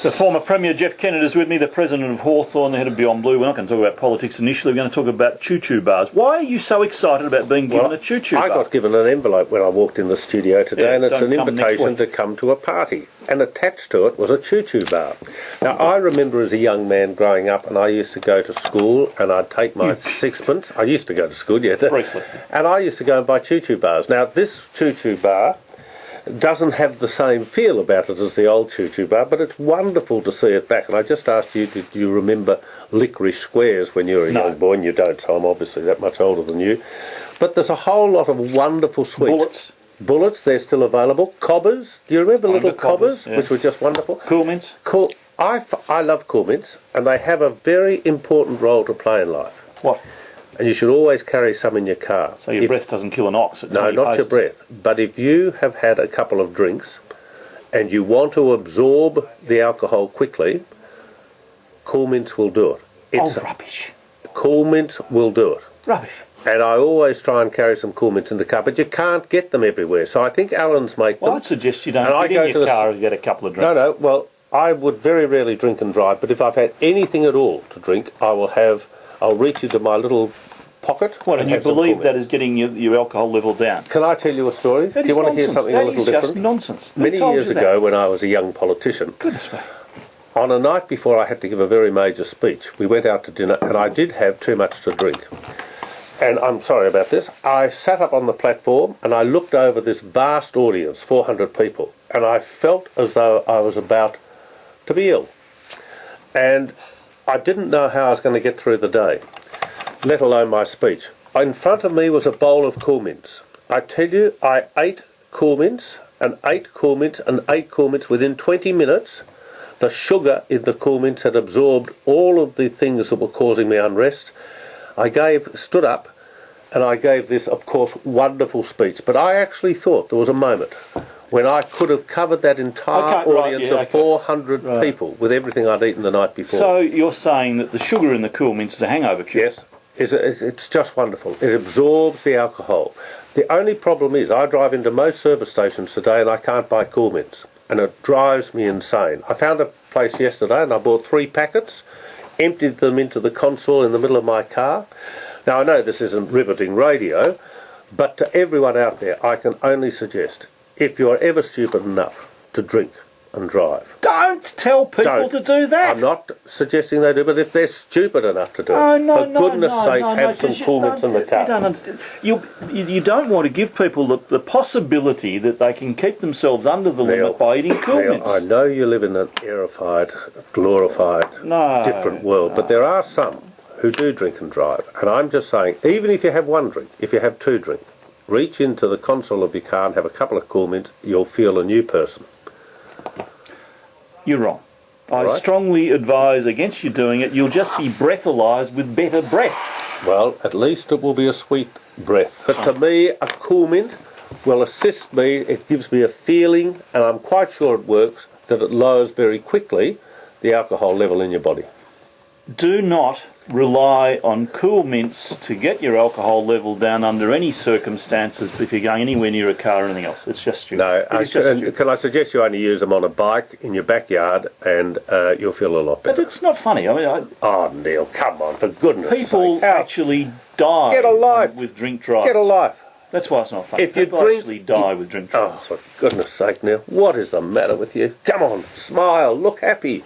The former Premier Jeff Kennett is with me, the president of Hawthorn, the head of Beyond Blue. We're not going to talk about politics initially, we're going to talk about choo-choo bars. Why are you so excited about being given a choo-choo bar? I got given an envelope when I walked in the studio today, and it's an invitation to come to a party. And attached to it was a choo-choo bar. Now, I remember as a young man growing up, and I used to go to school, and I'd take my sixpence. I used to go to school, yeah. Briefly. And I used to go and buy choo-choo bars. Now, this choo-choo bar doesn't have the same feel about it as the old choo-choo bar, but it's wonderful to see it back. And I just asked you, did you remember licorice squares when you were a young boy? And you don't, so I'm obviously that much older than you. But there's a whole lot of wonderful sweets. Bullets, they're still available. Cobbers, do you remember little cobbers, yeah, which were just wonderful? Kool Mints? I love Kool Mints, and they have a very important role to play in life. What? And you should always carry some in your car. So your breath doesn't kill an ox at 20 No, not paces. your breath. But if you have had a couple of drinks and you want to absorb the alcohol quickly, Kool Mints will do it. Rubbish. Kool Mints will do it. Rubbish. And I always try and carry some Kool Mints in the car, but you can't get them everywhere. So I think Alan's make them. Well, I'd suggest you don't get in your car and get a couple of drinks. No, well, I would very rarely drink and drive, but if I've had anything at all to drink, I'll reach into my little pocket. What, and you believe that is getting your alcohol level down? Can I tell you a story? That Do you want to hear something a little different? That is just nonsense. Many years ago, when I was a young politician, goodness me, on a night before I had to give a very major speech, we went out to dinner, and I did have too much to drink. And I'm sorry about this. I sat up on the platform, and I looked over this vast audience, 400 people, and I felt as though I was about to be ill. And I didn't know how I was going to get through the day, let alone my speech. In front of me was a bowl of Kool Mints. I tell you, I ate Kool Mints and ate Kool Mints and ate Kool Mints. Within 20 minutes, the sugar in the Kool Mints had absorbed all of the things that were causing me unrest. I stood up and I gave this, of course, wonderful speech. But I actually thought there was a moment when I could have covered that entire audience of 400 people with everything I'd eaten the night before. So you're saying that the sugar in the Kool Mints is a hangover cure? Yes. It's just wonderful. It absorbs the alcohol. The only problem is I drive into most service stations today and I can't buy Kool Mints, and it drives me insane. I found a place yesterday and I bought 3 packets, emptied them into the console in the middle of my car. Now I know this isn't riveting radio, but to everyone out there I can only suggest, if you're ever stupid enough to drink and drive, don't tell people to do that. I'm not suggesting they do, but if they're stupid enough to do it, for goodness sake, have some Kool Mints in the car. You don't understand. You don't want to give people the possibility that they can keep themselves under the limit by eating Kool Mints. I know you live in an aerified, glorified, different world, but there are some who do drink and drive. And I'm just saying, even if you have 1 drink, if you have 2 drinks, reach into the console of your car and have a couple of Kool Mints, you'll feel a new person. You're wrong. I strongly advise against you doing it. You'll just be breathalyzed with better breath. Well, at least it will be a sweet breath. But to me, a Kool Mint will assist me. It gives me a feeling, and I'm quite sure it works, that it lowers very quickly the alcohol level in your body. Do not rely on Kool Mints to get your alcohol level down under any circumstances if you're going anywhere near a car or anything else. It's just stupid. No, can I suggest you only use them on a bike in your backyard, and you'll feel a lot better. But it's not funny. I mean, oh, Neil, come on, for goodness sake. People actually die Get a life. with drink drives. Get a life. That's why it's not funny. If you people actually die with drink drives. Oh, for goodness sake, Neil, what is the matter with you? Come on, smile, look happy.